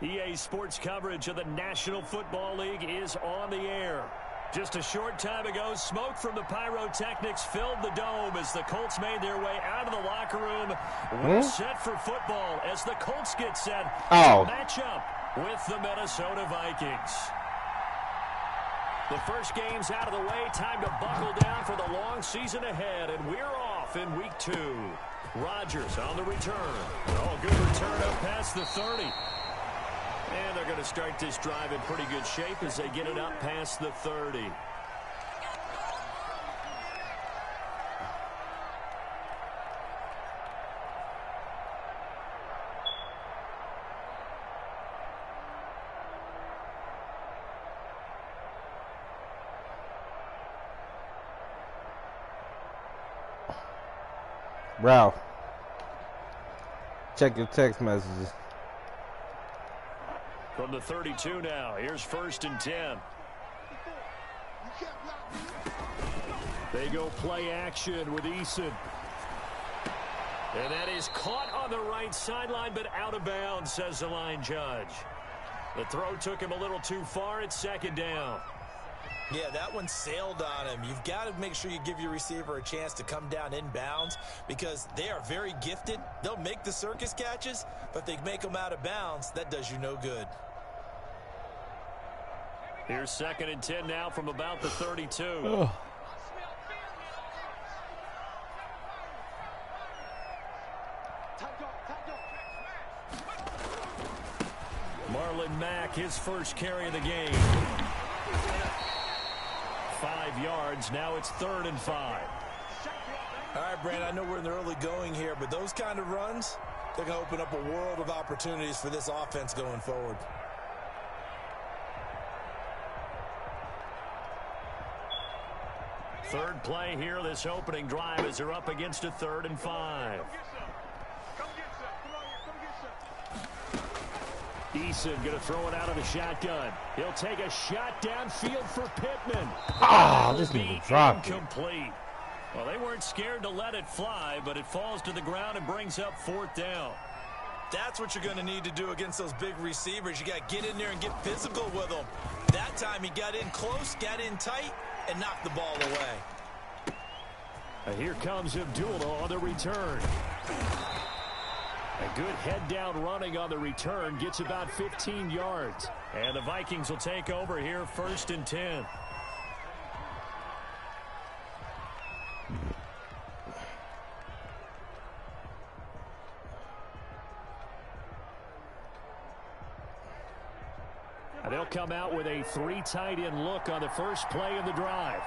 EA Sports coverage of the National Football League is on the air. Just a short time ago, smoke from the pyrotechnics filled the dome as the Colts made their way out of the locker room. We're set for football as the Colts get set to match up with the Minnesota Vikings. The first game's out of the way. Time to buckle down for the long season ahead, and we're off in week 2. Rodgers on the return. Oh, good return up past the 30. And they're going to start this drive in pretty good shape as they get it up past the 30. Ralph, check your text messages. From the 32 now, here's 1st and 10. They go play action with Eason. And that is caught on the right sideline, but out of bounds, says the line judge. The throw took him a little too far. It's 2nd down. Yeah, that one sailed on him. You've got to make sure you give your receiver a chance to come down inbounds because they are very gifted. They'll make the circus catches, but if they make them out of bounds, that does you no good. Here's 2nd and 10 now from about the 32. Marlon Mack, his first carry of the game. 5 yards. Now it's 3rd and 5. All right, Brandon, I know we're in the early going here, but those kind of runs, they're going to open up a world of opportunities for this offense going forward. Third play here, this opening drive, as they're up against a 3rd and 5. Eason going to throw it out of the shotgun. He'll take a shot downfield for Pittman. This nigga dropped it. Incomplete. Well, they weren't scared to let it fly, but it falls to the ground and brings up 4th down. That's what you're going to need to do against those big receivers. You got to get in there and get physical with them. That time he got in close, got in tight, and knocked the ball away. And here comes Abdullah on the return. A good head-down running on the return. Gets about 15 yards. And the Vikings will take over here 1st and 10. And they'll come out with a 3 tight end look on the first play of the drive.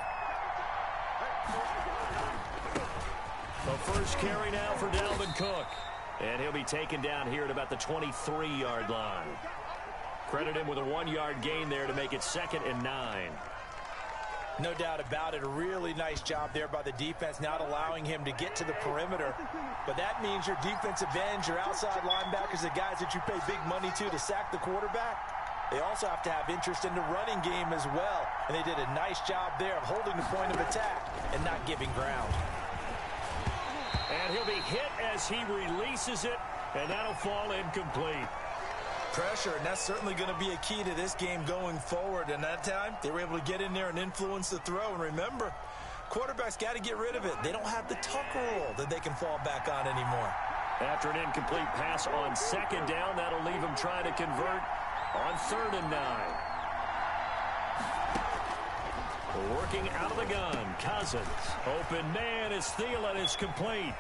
The first carry now for Dalvin Cook. And he'll be taken down here at about the 23-yard line. Credit him with a 1-yard gain there to make it 2nd and 9. No doubt about it. A really nice job there by the defense, not allowing him to get to the perimeter. But that means your defensive ends, your outside linebackers, the guys that you pay big money to sack the quarterback, they also have to have interest in the running game as well. And they did a nice job there of holding the point of attack and not giving ground. And he'll be hit as he releases it, and that'll fall incomplete. Pressure, and that's certainly going to be a key to this game going forward. And that time, they were able to get in there and influence the throw. And remember, quarterbacks got to get rid of it. They don't have the tuck rule that they can fall back on anymore. After an incomplete pass on 2nd down, that'll leave him trying to convert on 3rd and 9. Working out of the gun, Cousins. Open man is Thielen. It's complete.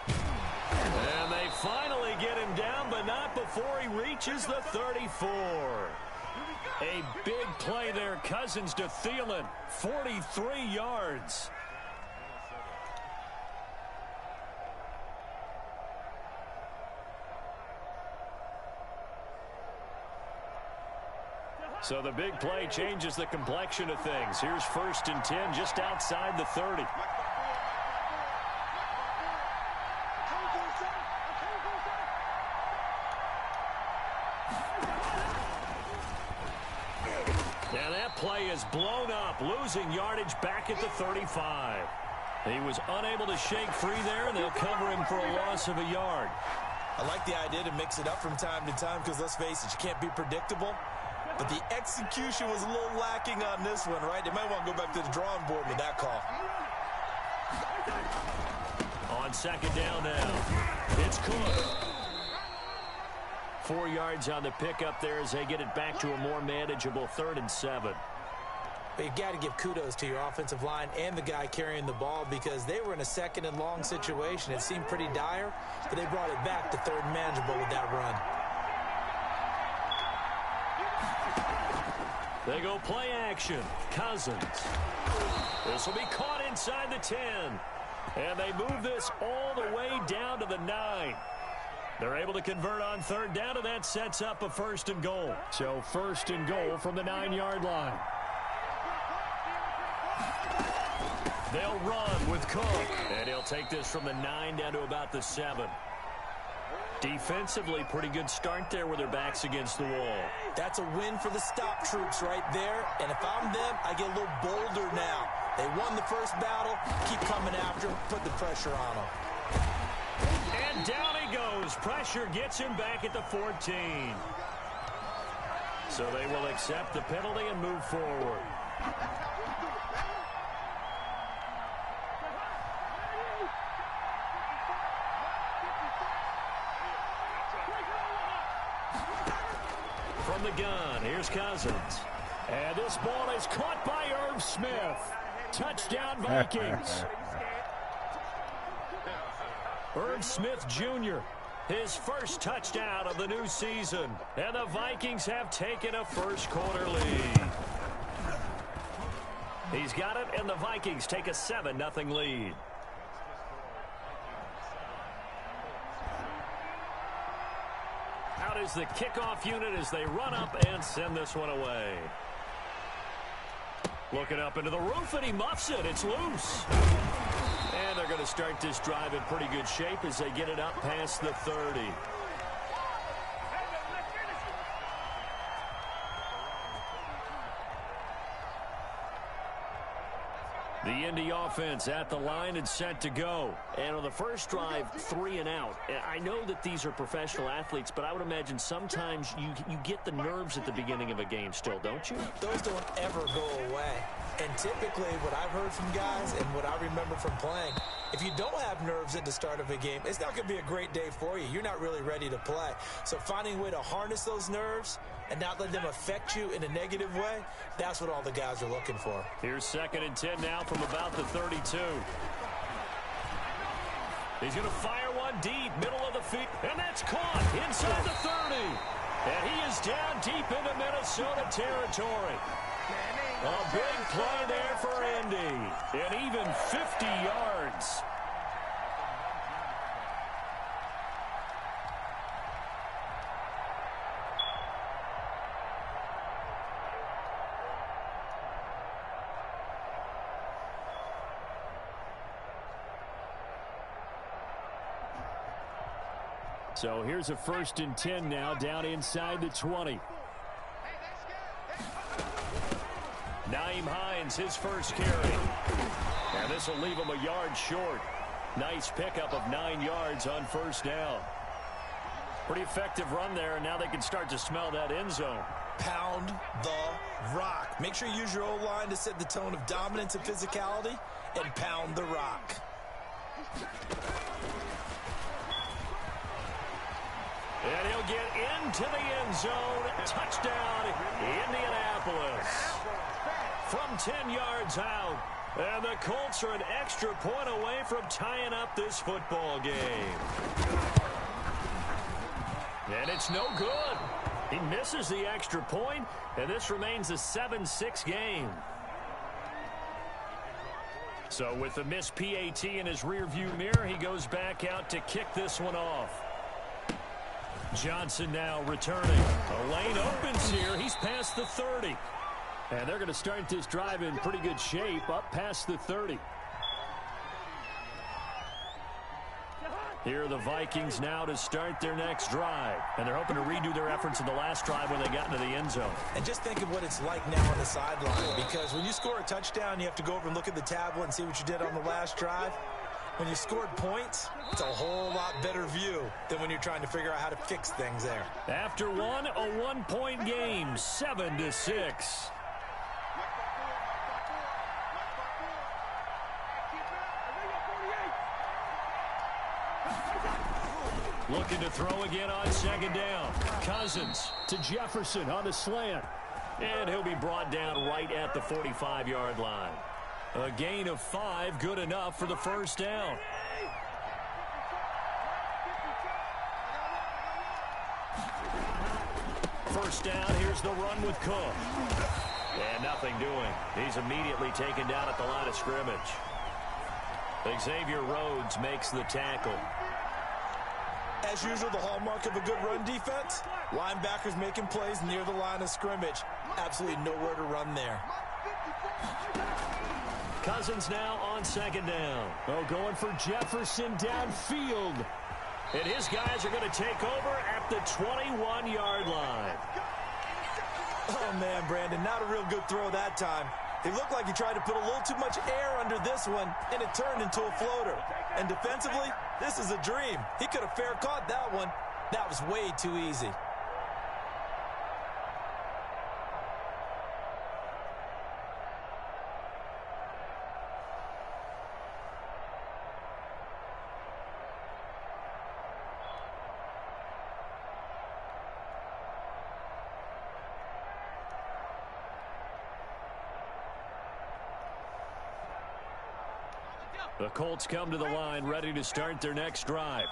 And they finally get him down, but not before he reaches the 34. A big play there, Cousins to Thielen. 43 yards. So the big play changes the complexion of things. Here's 1st and 10 just outside the 30. Now that play is blown up, losing yardage back at the 35. He was unable to shake free there, and they'll cover him for a loss of a yard. I like the idea to mix it up from time to time because, let's face it, you can't be predictable. But the execution was a little lacking on this one, right? They might want to go back to the drawing board with that call. On second down now, it's Cook. 4 yards on the pickup there as they get it back to a more manageable 3rd and 7. But you got to give kudos to your offensive line and the guy carrying the ball because they were in a 2nd and long situation. It seemed pretty dire, but they brought it back to 3rd and manageable with that run. They go play action. Cousins. This will be caught inside the 10. And they move this all the way down to the 9. They're able to convert on 3rd down, and that sets up a 1st and goal. So 1st and goal from the 9-yard line. They'll run with Cook. And he'll take this from the 9 down to about the 7. Defensively, pretty good start there with their backs against the wall. That's a win for the stop troops right there. And if I'm them, I get a little bolder now. They won the first battle. Keep coming after them. Put the pressure on them. And down he goes. Pressure gets him back at the 14. So they will accept the penalty and move forward. From the gun, here's Cousins. And this ball is caught by Irv Smith. Touchdown, Vikings. Irv Smith Jr., his first touchdown of the new season. And the Vikings have taken a first-quarter lead. He's got it, and the Vikings take a 7-0 lead. Out is the kickoff unit as they run up and send this one away. Looking up into the roof, and he muffs it. It's loose. And they're going to start this drive in pretty good shape as they get it up past the 30. The Indy offense at the line and set to go. And on the first drive, 3 and out. I know that these are professional athletes, but I would imagine sometimes you get the nerves at the beginning of a game still, don't you? Those don't ever go away. And typically what I've heard from guys and what I remember from playing, if you don't have nerves at the start of a game, it's not going to be a great day for you. You're not really ready to play. So finding a way to harness those nerves and not let them affect you in a negative way, that's what all the guys are looking for. Here's 2nd and 10 now from about the 32. He's going to fire one deep, middle of the feet, and that's caught inside the 30. And he is down deep into Minnesota territory. A big play there for Indy, and even 50 yards. So here's a 1st and 10 now, down inside the 20. Naeem Hines, his first carry. And this will leave him a yard short. Nice pickup of 9 yards on 1st down. Pretty effective run there, and now they can start to smell that end zone. Pound the rock. Make sure you use your O-line to set the tone of dominance and physicality, and pound the rock. And he'll get into the end zone. Touchdown, Indianapolis. From 10 yards out. And the Colts are an extra point away from tying up this football game. And it's no good. He misses the extra point, and this remains a 7-6 game. So with the missed PAT in his rearview mirror, he goes back out to kick this one off. Johnson now returning. A lane opens here. He's past the 30. And they're going to start this drive in pretty good shape up past the 30. Here are the Vikings now to start their next drive. And they're hoping to redo their efforts in the last drive when they got into the end zone. And just think of what it's like now on the sideline. Because when you score a touchdown, you have to go over and look at the tablet and see what you did on the last drive. When you scored points, it's a whole lot better view than when you're trying to figure out how to fix things there. After one, a one-point game, 7-6. Looking to throw again on second down. Cousins to Jefferson on the slant. And he'll be brought down right at the 45-yard line. A gain of 5, good enough for the first down. First down, here's the run with Cook. And nothing doing. He's immediately taken down at the line of scrimmage. Xavier Rhodes makes the tackle. As usual, the hallmark of a good run defense, linebackers making plays near the line of scrimmage. Absolutely nowhere to run there. Cousins now on second down. Oh, going for Jefferson downfield. And his guys are going to take over at the 21-yard line. Oh, man, Brandon, not a real good throw that time. It looked like he tried to put a little too much air under this one, and it turned into a floater. And defensively, this is a dream. He could have fair caught that one. That was way too easy. The Colts come to the line, ready to start their next drive.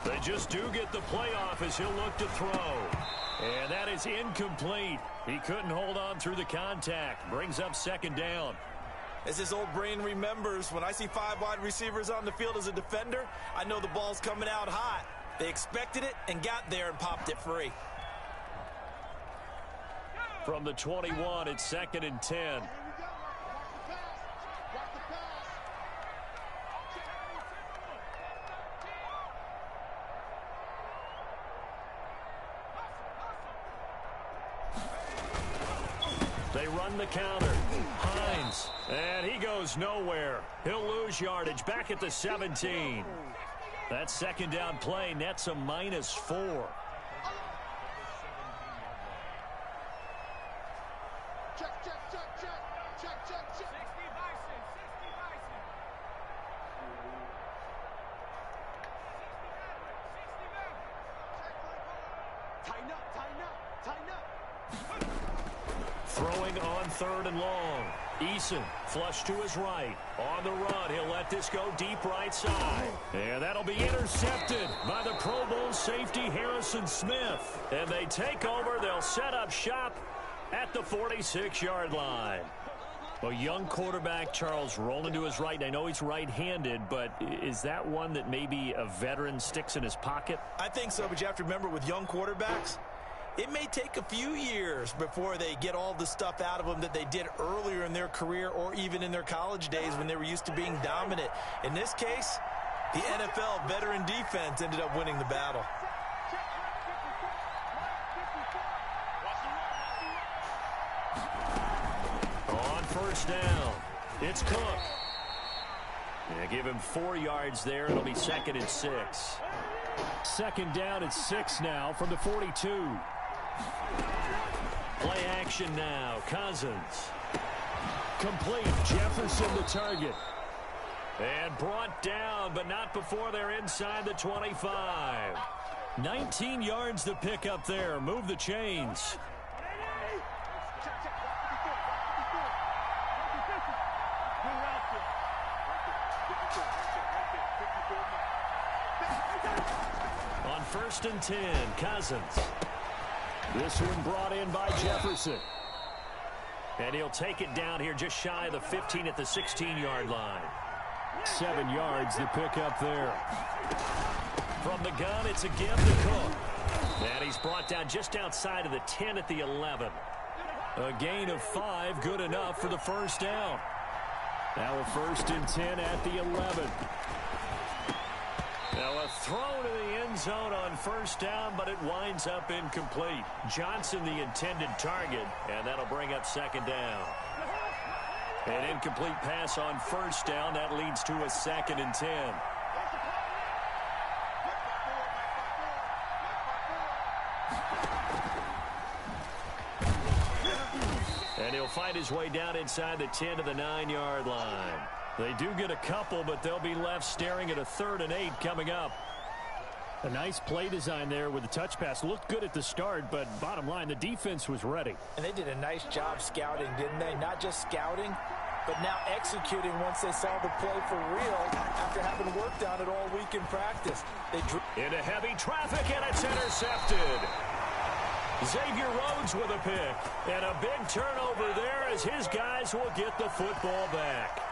They just do get the playoff as he'll look to throw. And that is incomplete. He couldn't hold on through the contact. Brings up second down. As his old brain remembers, when I see 5 wide receivers on the field as a defender, I know the ball's coming out hot. They expected it and got there and popped it free. From the 21, it's second and 10. They run the counter. Hines. And he goes nowhere. He'll lose yardage back at the 17. That second down play nets a -4. Throwing on third and long. Eason flush to his right. On the run, he'll let this go deep right side. And that'll be intercepted by the Pro Bowl safety Harrison Smith. And they take over. They'll set up shop at the 46-yard line. A young quarterback, Charles, rolling to his right. I know he's right-handed, but is that one that maybe a veteran sticks in his pocket? I think so, but you have to remember with young quarterbacks, it may take a few years before they get all the stuff out of them that they did earlier in their career or even in their college days when they were used to being dominant. In this case, the NFL veteran defense ended up winning the battle. On first down, it's Cook. Yeah, give him 4 yards there. It'll be second and 6. Second down at 6 now from the 42. Play action now. Cousins. Complete. Jefferson the target. And brought down, but not before they're inside the 25. 19 yards to pick up there. Move the chains. On first and 10, Cousins. This one brought in by Jefferson. And he'll take it down here just shy of the 15 at the 16-yard line. 7 yards to pick up there. From the gun, it's a give to Cook. And he's brought down just outside of the 10 at the 11. A gain of 5, good enough for the first down. Now a first and 10 at the 11. Now a throw to the end zone on first down, but it winds up incomplete. Johnson the intended target, and that'll bring up second down. An incomplete pass on first down. That leads to a 2nd and 10. And he'll fight his way down inside the 10 to the 9-yard line. They do get a couple, but they'll be left staring at a 3rd and 8 coming up. A nice play design there with the touch pass. Looked good at the start, but bottom line, the defense was ready. And they did a nice job scouting, didn't they? Not just scouting, but now executing once they saw the play for real after having worked on it all week in practice. They drew into heavy traffic, and it's intercepted. Xavier Rhodes with a pick. And a big turnover there as his guys will get the football back.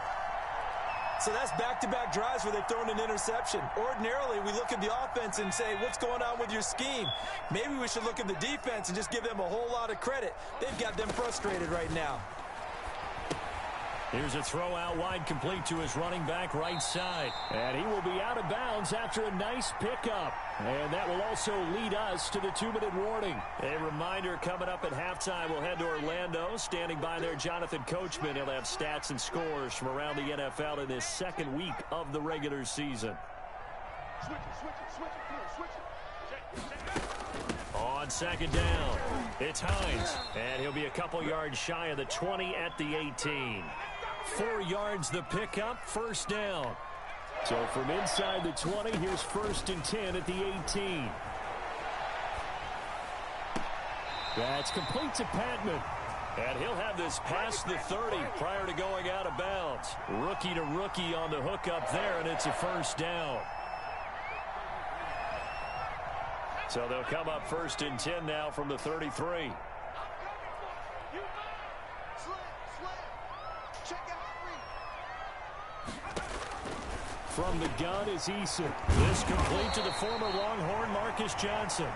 So that's back-to-back drives where they've thrown an interception. Ordinarily, we look at the offense and say, what's going on with your scheme? Maybe we should look at the defense and just give them a whole lot of credit. They've got them frustrated right now. Here's a throw out wide, complete to his running back right side. And he will be out of bounds after a nice pickup. And that will also lead us to the 2-minute warning. A reminder, coming up at halftime, we'll head to Orlando. Standing by there, Jonathan Coachman. He'll have stats and scores from around the NFL in this 2nd week of the regular season. On 2nd down, it's Hines. And he'll be a couple yards shy of the 20 at the 18. 4 yards the pickup, 1st down. So from inside the 20, here's 1st and 10 at the 18. That's complete to Patman. And he'll have this past the 30 prior to going out of bounds. Rookie to rookie on the hook up there, and it's a 1st down. So they'll come up 1st and 10 now from the 33. From the gun is Eason. This complete to the former Longhorn Marcus Johnson.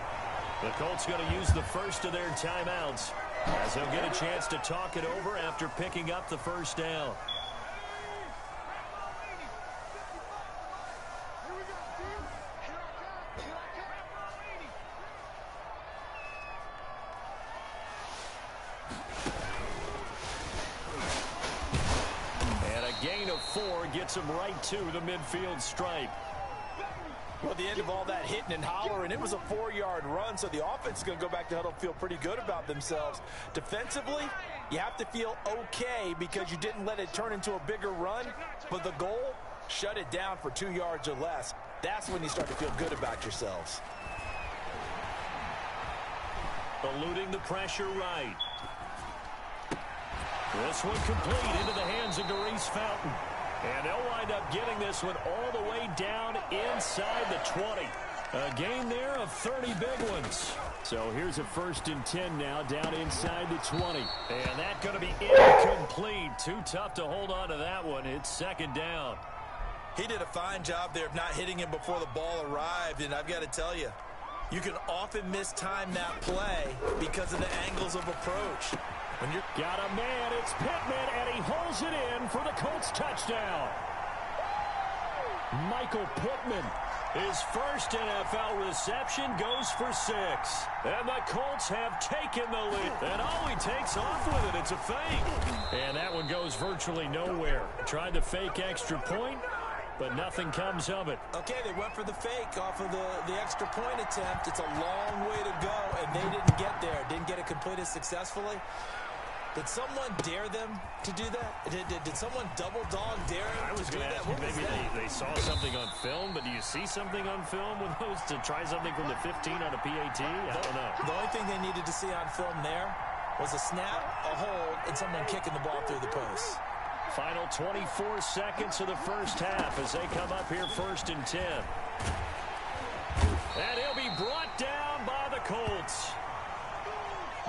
The Colts going to use the first of their timeouts as they'll get a chance to talk it over after picking up the 1st down. Gain of 4 gets him right to the midfield stripe. Well, the end of all that hitting and hollering, it was a 4-yard run, so the offense is going to go back to huddle, feel pretty good about themselves. Defensively, you have to feel okay because you didn't let it turn into a bigger run, but the goal, shut it down for 2 yards or less. That's when you start to feel good about yourselves. Eluding the pressure right. This one complete into the hands of Darius Fountain. And they'll wind up getting this one all the way down inside the 20. A gain there of 30 big ones. So here's a 1st and 10 now down inside the 20. And that's going to be incomplete. Too tough to hold on to that one. It's 2nd down. He did a fine job there of not hitting him before the ball arrived. And I've got to tell you, you can often mistime that play because of the angles of approach. When you're got a man, it's Pittman, and he holds it in for the Colts touchdown. Michael Pittman, his first NFL reception goes for 6. And the Colts have taken the lead. And oh, he takes off with it. It's a fake. And that one goes virtually nowhere. Tried the fake extra point, but nothing comes of it. Okay, they went for the fake off of the extra point attempt. It's a long way to go, and they didn't get there. Didn't get it completed successfully. Did someone dare them to do that? Did someone double dog dare them I was going to ask you, maybe they saw something on film, but do you see something on film with those to try something from the 15 on a PAT? I don't know. The only thing they needed to see on film there was a snap, a hold, and someone kicking the ball through the post. Final 24 seconds of the first half as they come up here 1st and 10. And he'll be brought down by the Colts.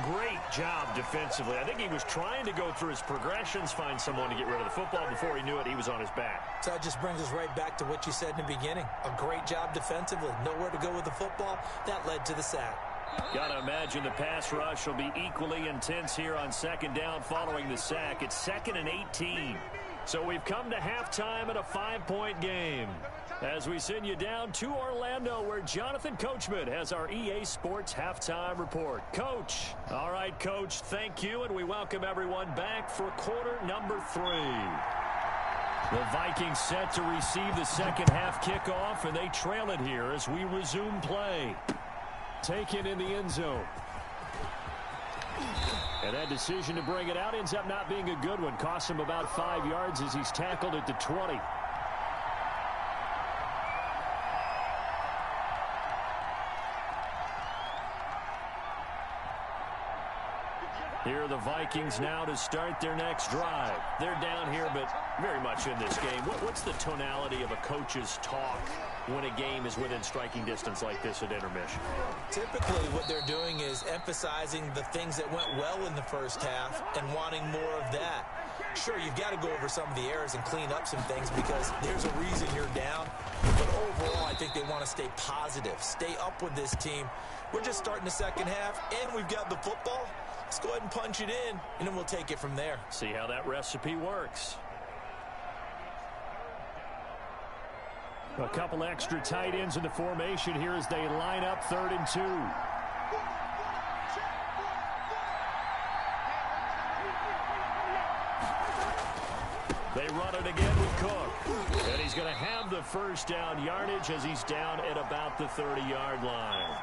Great job defensively. I think he was trying to go through his progressions, find someone to get rid of the football. Before he knew it, he was on his back. So that just brings us right back to what you said in the beginning. A great job defensively. Nowhere to go with the football. That led to the sack. Got to imagine the pass rush will be equally intense here on 2nd down following the sack. It's 2nd and 18. So we've come to halftime in a 5-point game as we send you down to Orlando, where Jonathan Coachman has our EA Sports halftime report. Coach. All right, Coach, thank you, and we welcome everyone back for quarter number 3. The Vikings set to receive the second half kickoff, and they trail it here as we resume play. Taken in the end zone. And that decision to bring it out ends up not being a good one. Costs him about 5 yards as he's tackled at the 20. Here are the Vikings now to start their next drive. They're down here, but very much in this game. What's the tonality of a coach's talk when a game is within striking distance like this at intermission? Typically, what they're doing is emphasizing the things that went well in the first half and wanting more of that. Sure, you've got to go over some of the errors and clean up some things because there's a reason you're down. But overall, I think they want to stay positive, stay up with this team. We're just starting the second half, and we've got the football. Let's go ahead and punch it in, and then we'll take it from there. See how that recipe works. A couple extra tight ends in the formation here as they line up 3rd and 2. They run it again with Cook. And he's going to have the first down yardage as he's down at about the 30-yard line.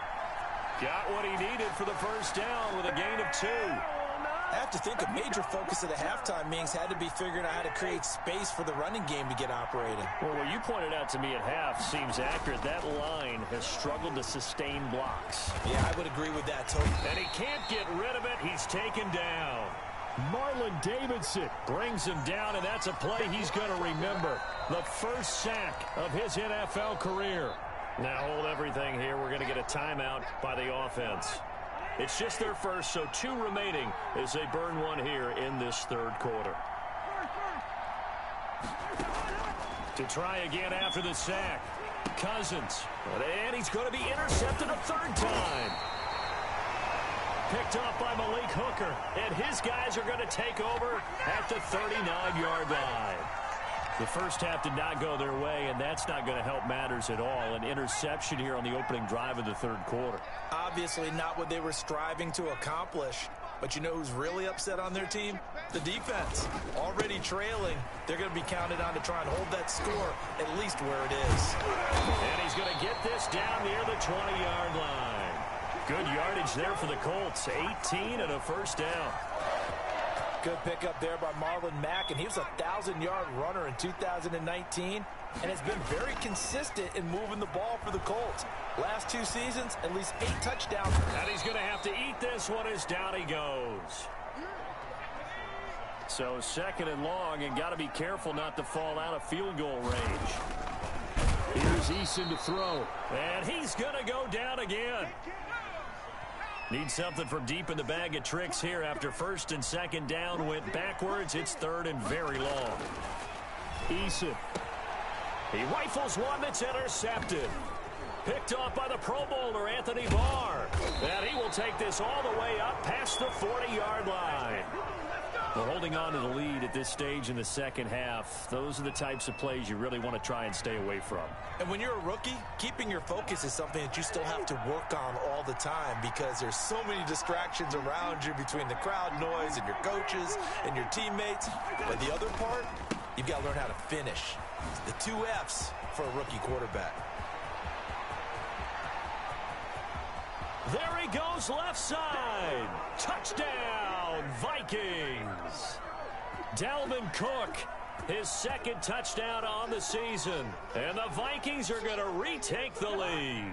Got what he needed for the first down with a gain of 2. I have to think a major focus of the halftime meetings had to be figuring out how to create space for the running game to get operating. Well, what you pointed out to me at half seems accurate. That line has struggled to sustain blocks. Yeah, I would agree with that totally. And he can't get rid of it. He's taken down. Marlon Davidson brings him down, and that's a play he's going to remember. The first sack of his NFL career. Now hold everything here. We're going to get a timeout by the offense. It's just their first, so 2 remaining as they burn one here in this 3rd quarter. To try again after the sack. Cousins. And he's going to be intercepted a 3rd time. Picked off by Malik Hooker. And his guys are going to take over at the 39-yard line. The first half did not go their way, and that's not going to help matters at all. An interception here on the opening drive of the 3rd quarter. Obviously not what they were striving to accomplish. But you know who's really upset on their team? The defense. Already trailing. They're going to be counted on to try and hold that score at least where it is. And he's going to get this down near the 20-yard line. Good yardage there for the Colts. 18 and a first down. Good pickup there by Marlon Mack, and he was a 1,000-yard runner in 2019 and has been very consistent in moving the ball for the Colts. Last 2 seasons, at least 8 touchdowns. And he's going to have to eat this one as down he goes. So 2nd and long, and got to be careful not to fall out of field goal range. Here's Eason to throw, and he's going to go down again. Need something from deep in the bag of tricks here after 1st and 2nd down went backwards. It's 3rd and very long. Eason. He rifles one that's intercepted. Picked off by the Pro Bowler, Anthony Barr. And he will take this all the way up past the 40-yard line. We're holding on to the lead at this stage in the second half. Those are the types of plays you really want to try and stay away from. And when you're a rookie, keeping your focus is something that you still have to work on all the time because there's so many distractions around you between the crowd noise and your coaches and your teammates. But the other part, you've got to learn how to finish. The 2 F's for a rookie quarterback. There he goes left side. Touchdown, Vikings. Dalvin Cook, his 2nd touchdown on the season. And the Vikings are going to retake the lead.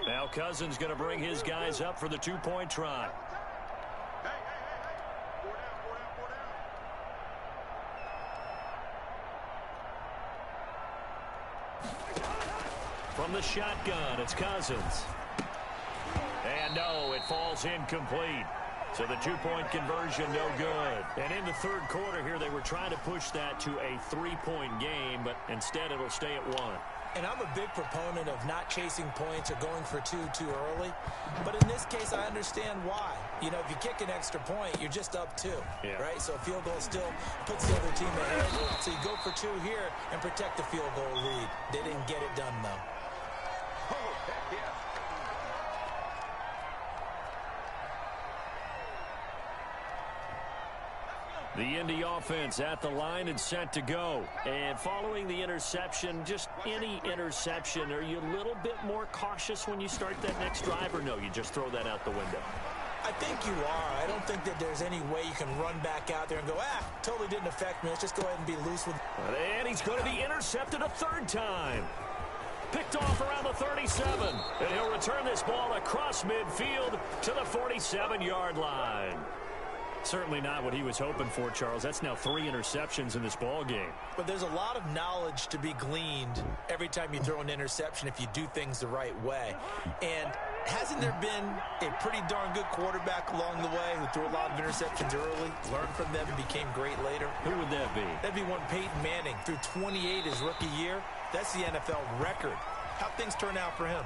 Now Cousins going to bring his guys up for the 2-point try. From the shotgun, it's Cousins. And no, it falls incomplete. So the 2-point conversion, no good. And in the 3rd quarter here, they were trying to push that to a 3-point game, but instead it'll stay at 1. And I'm a big proponent of not chasing points or going for 2 too early. But in this case, I understand why. You know, if you kick an extra point, you're just up 2, right? So a field goal still puts the other team ahead. So you go for 2 here and protect the field goal lead. They didn't get it done, though. The Indy offense at the line and set to go. And following the interception, just any interception, are you a little bit more cautious when you start that next drive, or no, you just throw that out the window? I think you are. I don't think that there's any way you can run back out there and go, totally didn't affect me. Let's just go ahead and be loose with it. And he's going to be intercepted a 3rd time. Picked off around the 37. And he'll return this ball across midfield to the 47-yard line. Certainly not what he was hoping for, Charles. That's now 3 interceptions in this ball game. But there's a lot of knowledge to be gleaned every time you throw an interception if you do things the right way. And hasn't there been a pretty darn good quarterback along the way who threw a lot of interceptions early, learned from them, and became great later? Who would that be? That'd be one Peyton Manning. Threw 28 his rookie year. That's the NFL record. How'd things turn out for him?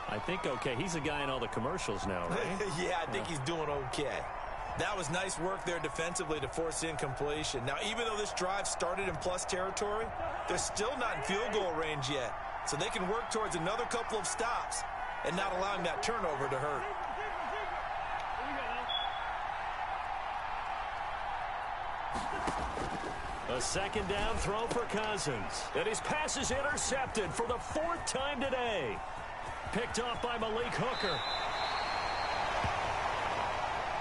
I think okay. He's a guy in all the commercials now, right? Yeah, I think he's doing okay. That was nice work there defensively to force incompletion. Now, even though this drive started in plus territory, they're still not in field goal range yet. So they can work towards another couple of stops and not allowing that turnover to hurt. A 2nd down throw for Cousins. And his pass is intercepted for the 4th time today. Picked off by Malik Hooker.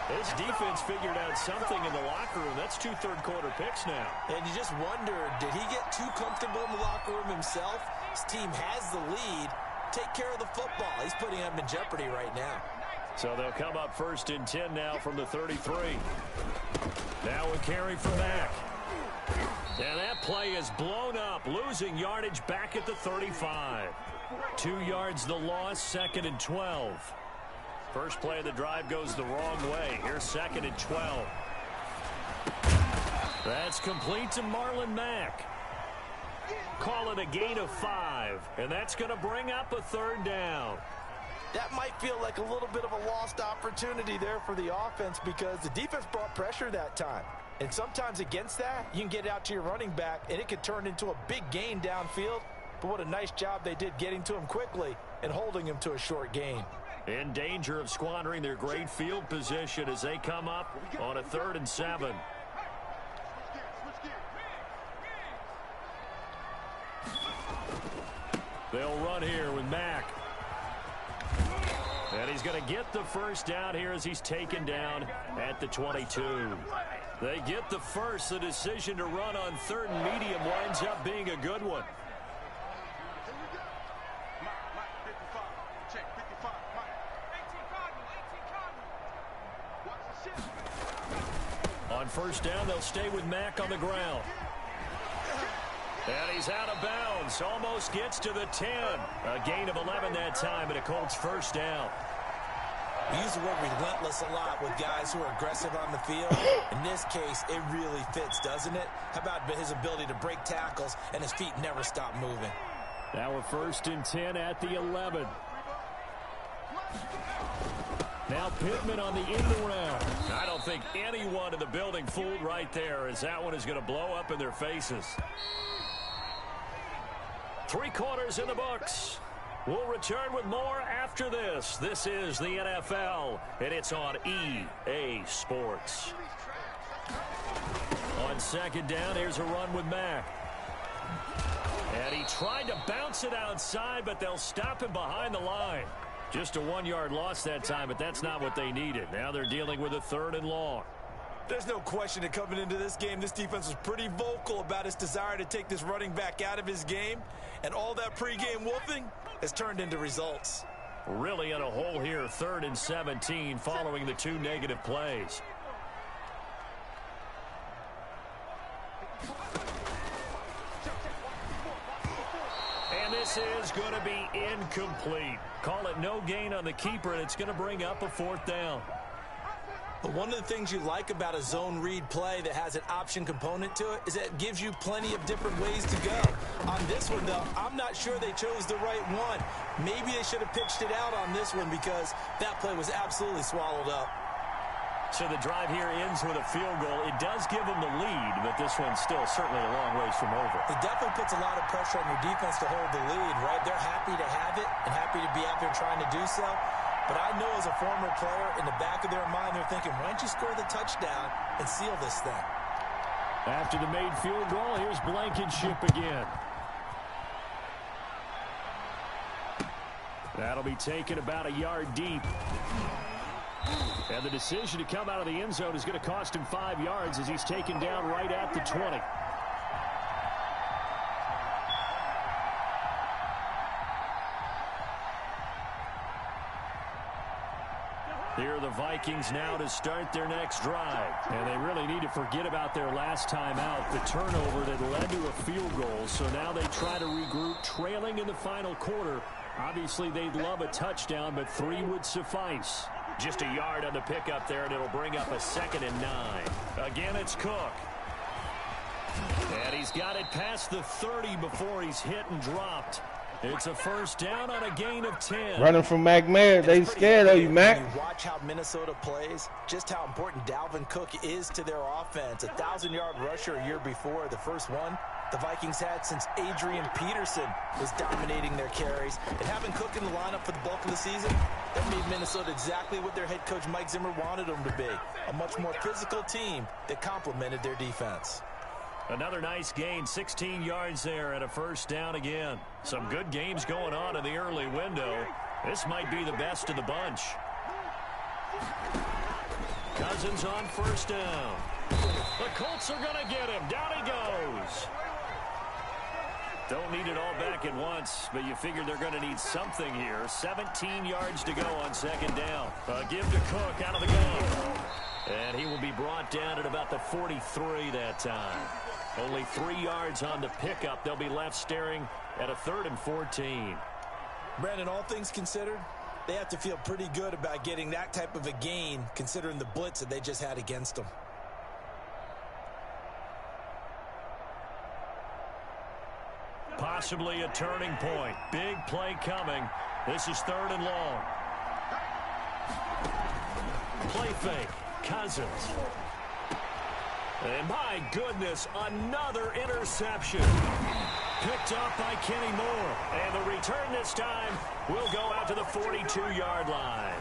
This defense figured out something in the locker room. That's 2 third-quarter picks now. And you just wonder, did he get too comfortable in the locker room himself? His team has the lead. Take care of the football. He's putting them in jeopardy right now. So they'll come up 1st and 10 now from the 33. Now a carry from Mack. And that play is blown up, losing yardage back at the 35. 2 yards the loss, 2nd and 12. First play of the drive goes the wrong way. Here's 2nd and 12. That's complete to Marlon Mack. Call it a gain of 5. And that's going to bring up a 3rd down. That might feel like a little bit of a lost opportunity there for the offense because the defense brought pressure that time. And sometimes against that, you can get out to your running back, and it could turn into a big gain downfield. But what a nice job they did getting to him quickly and holding him to a short gain. In danger of squandering their great field position as they come up on a 3rd and 7. They'll run here with Mack. And he's going to get the 1st down here as he's taken down at the 22. They get the 1st. The decision to run on 3rd and medium winds up being a good one. On 1st down, they'll stay with Mack on the ground. And he's out of bounds. Almost gets to the 10. A gain of 11 that time, and a Colts 1st down. We use the word relentless a lot with guys who are aggressive on the field. In this case, it really fits, doesn't it? How about his ability to break tackles and his feet never stop moving? Now a 1st and 10 at the 11. Now Pittman on the end around. I don't think anyone in the building fooled right there, as that one is going to blow up in their faces. 3 quarters in the books. We'll return with more after this. This is the NFL, and it's on EA Sports. On 2nd down, here's a run with Mack. And he tried to bounce it outside, but they'll stop him behind the line. Just a 1-yard loss that time, but that's not what they needed. Now they're dealing with a 3rd and long. There's no question that coming into this game, this defense was pretty vocal about its desire to take this running back out of his game. And all that pregame wolfing has turned into results. Really in a hole here, 3rd and 17 following the 2 negative plays. And this is going to be incomplete. Call it no gain on the keeper, and it's going to bring up a 4th down. But one of the things you like about a zone read play that has an option component to it is that it gives you plenty of different ways to go. On this one, though, I'm not sure they chose the right one. Maybe they should have pitched it out on this one because that play was absolutely swallowed up. So the drive here ends with a field goal. It does give them the lead, but this one's still certainly a long ways from over. It definitely puts a lot of pressure on your defense to hold the lead, right? They're happy to have it and happy to be out there trying to do so. But I know as a former player, in the back of their mind, they're thinking, why don't you score the touchdown and seal this thing? After the made field goal, here's Blankenship again. That'll be taken about a yard deep. And the decision to come out of the end zone is going to cost him 5 yards as he's taken down right at the 20. Here are the Vikings now to start their next drive. And they really need to forget about their last time out, the turnover that led to a field goal. So now they try to regroup, trailing in the final quarter. Obviously, they'd love a touchdown, but 3 would suffice. Just a yard on the pickup there, and it'll bring up a 2nd and 9. Again, it's Cook. And he's got it past the 30 before he's hit and dropped. It's a first down on a gain of 10. Running from McMahon. They scared of you, Mac. You watch how Minnesota plays, just how important Dalvin Cook is to their offense. 1,000-yard rusher a year before, the first one the Vikings had since Adrian Peterson was dominating their carries. And having Cook in the lineup for the bulk of the season, that made Minnesota exactly what their head coach Mike Zimmer wanted them to be. A much more physical team that complemented their defense. Another nice gain, 16 yards there and a first down again. Some good games going on in the early window. This might be the best of the bunch. Cousins on first down. The Colts are going to get him. Down he goes. Don't need it all back at once, but you figure they're going to need something here. 17 yards to go on 2nd down. Give to Cook out of the gun. And he will be brought down at about the 43 that time. Only 3 yards on the pickup. They'll be left staring at a 3rd and 14. Brandon, all things considered, they have to feel pretty good about getting that type of a gain, considering the blitz that they just had against them. Possibly a turning point. Big play coming. This is 3rd and long. Play fake. Cousins. And my goodness, another interception. Picked up by Kenny Moore. And the return this time will go out to the 42-yard line.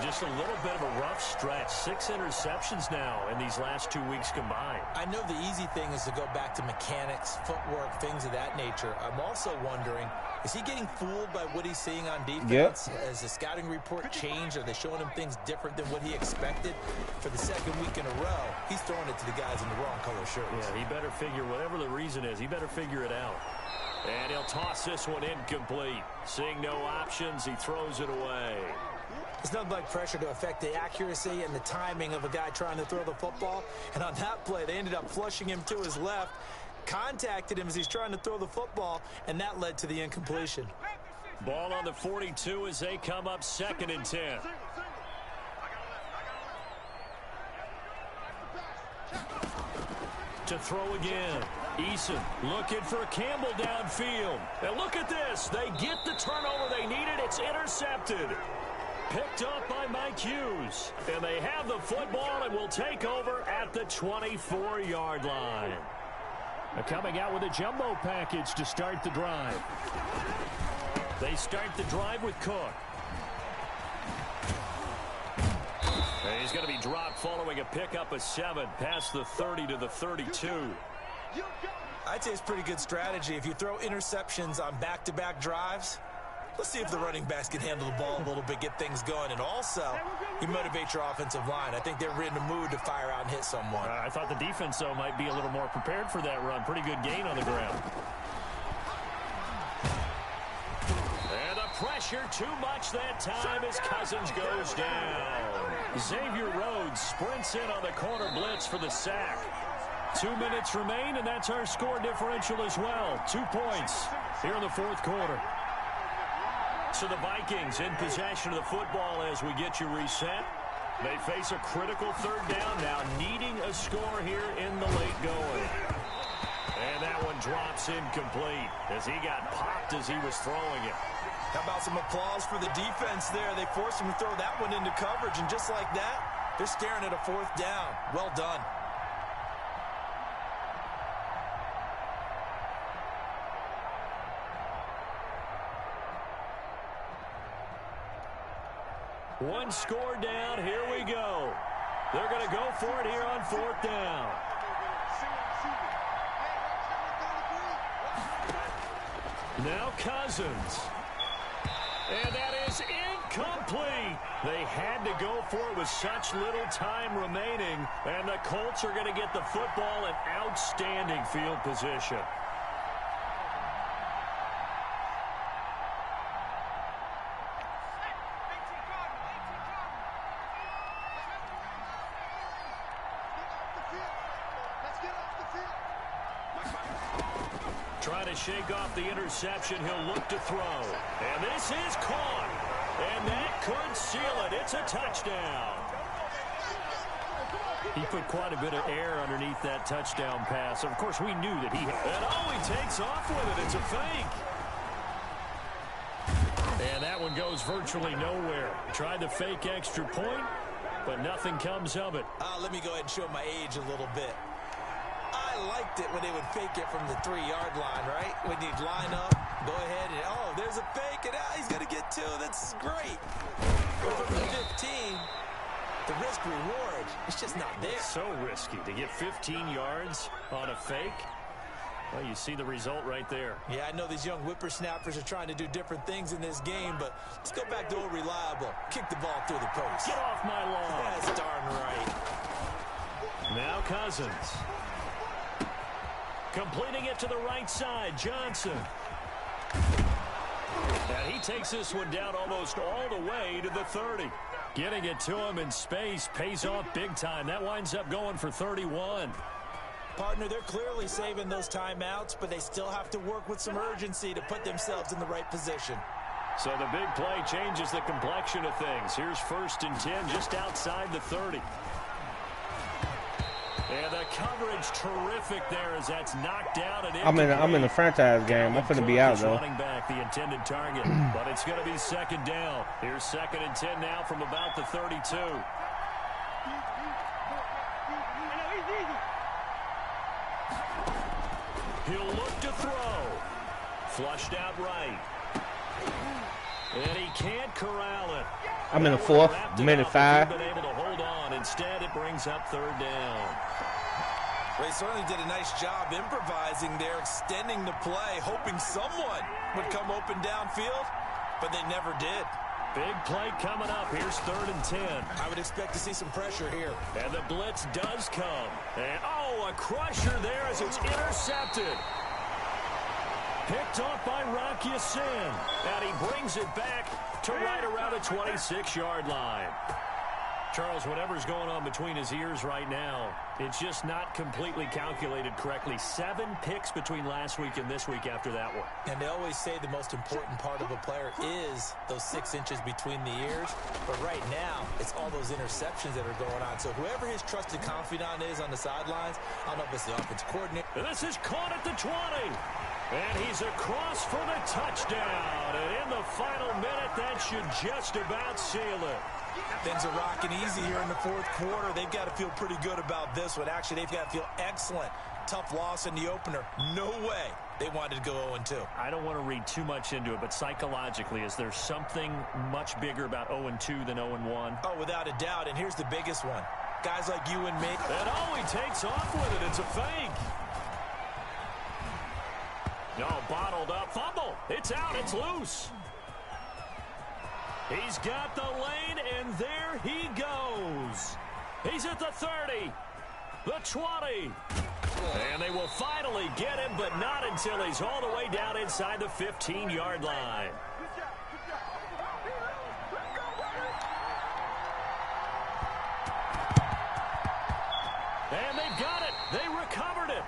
Just a little bit of a rough stretch. 6 interceptions now in these last 2 weeks combined. I know the easy thing is to go back to mechanics, footwork, things of that nature. I'm also wondering, is he getting fooled by what he's seeing on defense? Yep. Has the scouting report changed? Are they showing him things different than what he expected? For the 2nd week in a row, he's throwing it to the guys in the wrong color shirts. Yeah, he better figure, whatever the reason is, he better figure it out. And he'll toss this one incomplete. Seeing no options, he throws it away. It's nothing like pressure to affect the accuracy and the timing of a guy trying to throw the football. And on that play, they ended up flushing him to his left, contacted him as he's trying to throw the football, and that led to the incompletion. Ball on the 42 as they come up 2nd and 10. To throw again. Eason looking for Campbell downfield. And look at this. They get the turnover they needed. It's intercepted. Picked up by Mike Hughes. And they have the football and will take over at the 24-yard line. They're coming out with a jumbo package to start the drive. They start the drive with Cook. And he's going to be dropped following a pickup of 7 past the 30 to the 32. I'd say it's pretty good strategy. If you throw interceptions on back-to-back drives, let's see if the running backs can handle the ball a little bit, get things going. And also, you motivate your offensive line. I think they're in the mood to fire out and hit someone. I thought the defense, though, might be a little more prepared for that run. Pretty good gain on the ground. And the pressure too much that time as Cousins goes down. Xavier Rhodes sprints in on the corner blitz for the sack. 2 minutes remain, and that's our score differential as well. 2 points here in the 4th quarter. So the Vikings in possession of the football as we get you reset. They face a critical 3rd down now, needing a score here in the late going. And that one drops incomplete as he got popped as he was throwing it. How about some applause for the defense there? They forced him to throw that one into coverage, and just like that, They're staring at a 4th down. Well done. One score down. Here we go. They're going to go for it here on 4th down. Now Cousins. And that is incomplete. They had to go for it with such little time remaining. And the Colts are going to get the football in outstanding field position. Trying to shake off the interception. He'll look to throw. And this is caught. And that could seal it. It's a touchdown. He put quite a bit of air underneath that touchdown pass. Of course, we knew that he had. And oh, he takes off with it. It's a fake. And that one goes virtually nowhere. Tried to fake extra point, but nothing comes of it. Let me go ahead and show my age a little bit. I liked it when they would fake it from the 3-yard line, right? When you'd line up, go ahead, and oh, there's a fake, and he's going to get 2. That's great. But from the 15, the risk-reward, it's just not there. So risky to get 15 yards on a fake. Well, you see the result right there. Yeah, I know these young whippersnappers are trying to do different things in this game, but let's go back to old reliable. Kick the ball through the post. Get off my lawn. That's darn right. Now Cousins. Completing it to the right side, Johnson. And he takes this one down almost all the way to the 30. Getting it to him in space pays off big time. That winds up going for 31. Partner, they're clearly saving those timeouts, but they still have to work with some urgency to put themselves in the right position. So the big play changes the complexion of things. Here's 1st and 10 just outside the 30. And the coverage terrific there as that's knocked down. And I'm in the franchise game. I'm finna be out though. Running back the intended target, but it's going to be 2nd down. Here's 2nd and 10 now from about the 32. He'll look to throw. Flushed out right. And he can't corral it. I'm in the 4th, minute 5. Been able to hold on. Instead, it brings up 3rd down. They certainly did a nice job improvising there, extending the play, hoping someone would come open downfield, but they never did. Big play coming up. Here's 3rd and 10. I would expect to see some pressure here. And the blitz does come. And, oh, a crusher there as it's intercepted. Picked off by Rock Ya-Sin. And he brings it back to right around the 26-yard line. Charles, whatever's going on between his ears right now, it's just not completely calculated correctly. 7 picks between last week and this week after that one. And they always say the most important part of a player is those 6 inches between the ears. But right now, it's all those interceptions that are going on. So whoever his trusted confidant is on the sidelines, I don't know if it's the offensive coordinator. And this is caught at the 20. And he's across for the touchdown. And in the final minute, that should just about seal it. Things are rocking easy here in the 4th quarter. They've got to feel pretty good about this one. Actually, they've got to feel excellent. Tough loss in the opener. No way they wanted to go 0-2. I don't want to read too much into it, but psychologically, is there something much bigger about 0-2 than 0-1? Oh, without a doubt. And here's the biggest one. Guys like you and me. And oh, he takes off with it. It's a fake. No, bottled up. Fumble. It's out. It's loose. He's got the lane, and there he goes. He's at the 30, the 20. And they will finally get him, but not until he's all the way down inside the 15-yard line. And they've got it. They recovered it.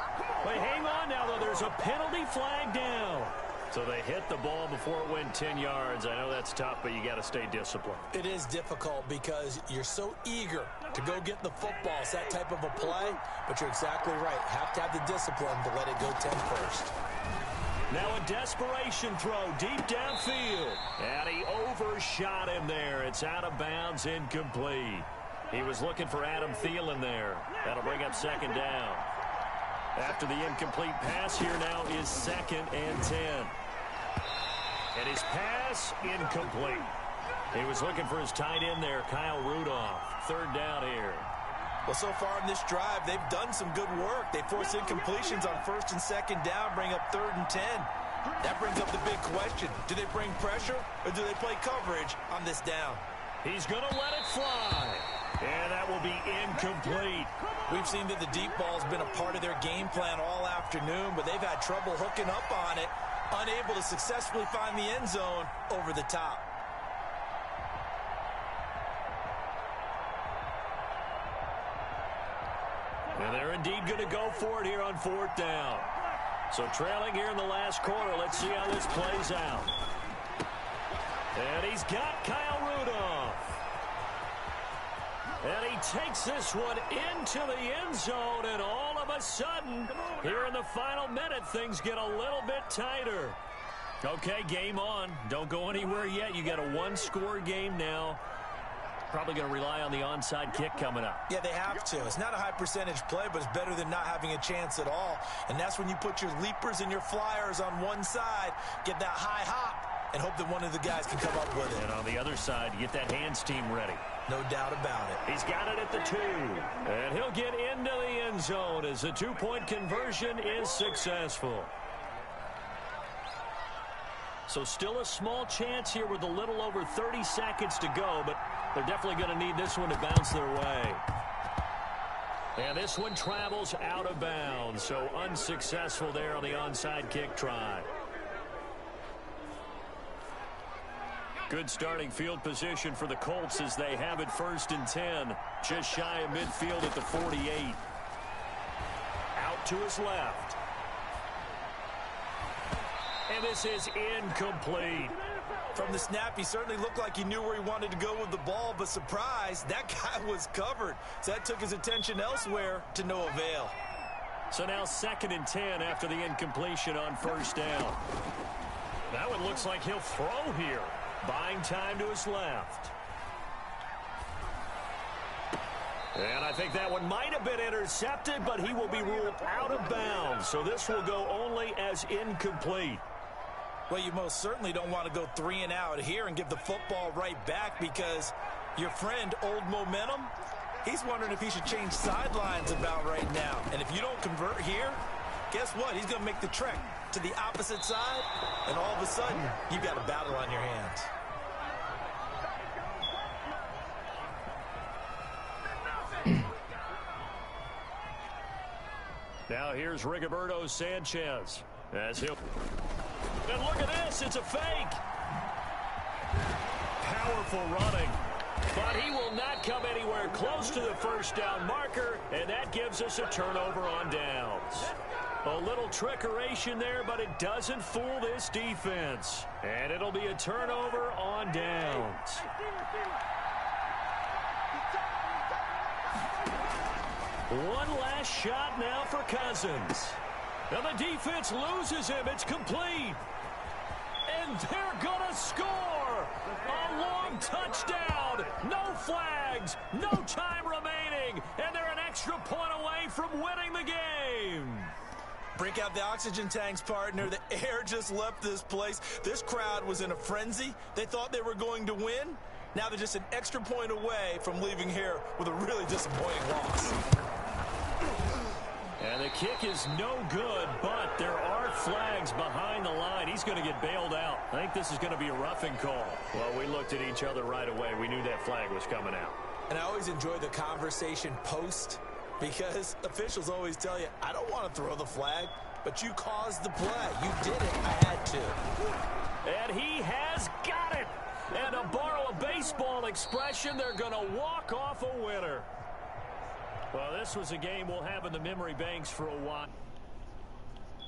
They hang on now, though. There's a penalty flag down. So they hit the ball before it went 10 yards. I know that's tough, but you got to stay disciplined. It is difficult because you're so eager to go get the football. It's that type of a play, but you're exactly right. Have to have the discipline to let it go 10 first. Now a desperation throw deep downfield. And he overshot him there. It's out of bounds, incomplete. He was looking for Adam Thielen there. That'll bring up second down. After the incomplete pass, here now is 2nd and 10. And his pass, incomplete. He was looking for his tight end there, Kyle Rudolph. 3rd down here. Well, so far in this drive, they've done some good work. They force incompletions on 1st and 2nd down, bring up 3rd and 10. That brings up the big question. Do they bring pressure or do they play coverage on this down? He's going to let it fly. And that will be incomplete. We've seen that the deep ball's been a part of their game plan all afternoon, but they've had trouble hooking up on it, unable to successfully find the end zone over the top. And they're indeed going to go for it here on 4th down. So trailing here in the last quarter. Let's see how this plays out. And he's got Kyle Rudolph. And he takes this one into the end zone, and all of a sudden, here in the final minute, things get a little bit tighter. Okay, game on. Don't go anywhere yet. You got a 1-score game now. Probably going to rely on the onside kick coming up. Yeah, they have to. It's not a high percentage play, but it's better than not having a chance at all. And that's when you put your leapers and your flyers on one side, get that high hop, and hope that one of the guys can come up with it. And on the other side, you get that hands team ready. No doubt about it. He's got it at the 2. And he'll get into the end zone as the 2-point conversion is successful. So still a small chance here with a little over 30 seconds to go, but they're definitely going to need this one to bounce their way. And this one travels out of bounds, so unsuccessful there on the onside kick try. Good starting field position for the Colts as they have it 1st and 10. Just shy of midfield at the 48. Out to his left. And this is incomplete. From the snap, he certainly looked like he knew where he wanted to go with the ball, but surprise, that guy was covered. So that took his attention elsewhere to no avail. So now 2nd and 10 after the incompletion on 1st down. That one looks like he'll throw here. Buying time to his left. And I think that one might have been intercepted, but he will be ruled out of bounds. So this will go only as incomplete. Well, you most certainly don't want to go 3 and out here and give the football right back, because your friend, Old Momentum, he's wondering if he should change sidelines about right now. And if you don't convert here, guess what? He's going to make the trek to the opposite side, and all of a sudden, you've got a battle on your hands. Now here's Rigoberto Sanchez as he'll... And look at this, it's a fake. Powerful running. But he will not come anywhere close to the 1st down marker, and that gives us a turnover on downs. A little trickeration there, but it doesn't fool this defense. And it'll be a turnover on downs. One last shot now for Cousins. Now the defense loses him. It's complete. And they're going to score. A long touchdown. No flags. No time remaining. And they're an extra point away from winning the game. Break out the oxygen tanks, partner. The air just left this place. This crowd was in a frenzy. They thought they were going to win. Now they're just an extra point away from leaving here with a really disappointing loss. And the kick is no good, but there are flags behind the line. He's going to get bailed out. I think this is going to be a roughing call. Well, we looked at each other right away. We knew that flag was coming out. And I always enjoy the conversation post, because officials always tell you, I don't want to throw the flag, but you caused the play. You did it. I had to. And he has got it. And to borrow a baseball expression, they're going to walk off a winner. Well, this was a game we'll have in the memory banks for a while.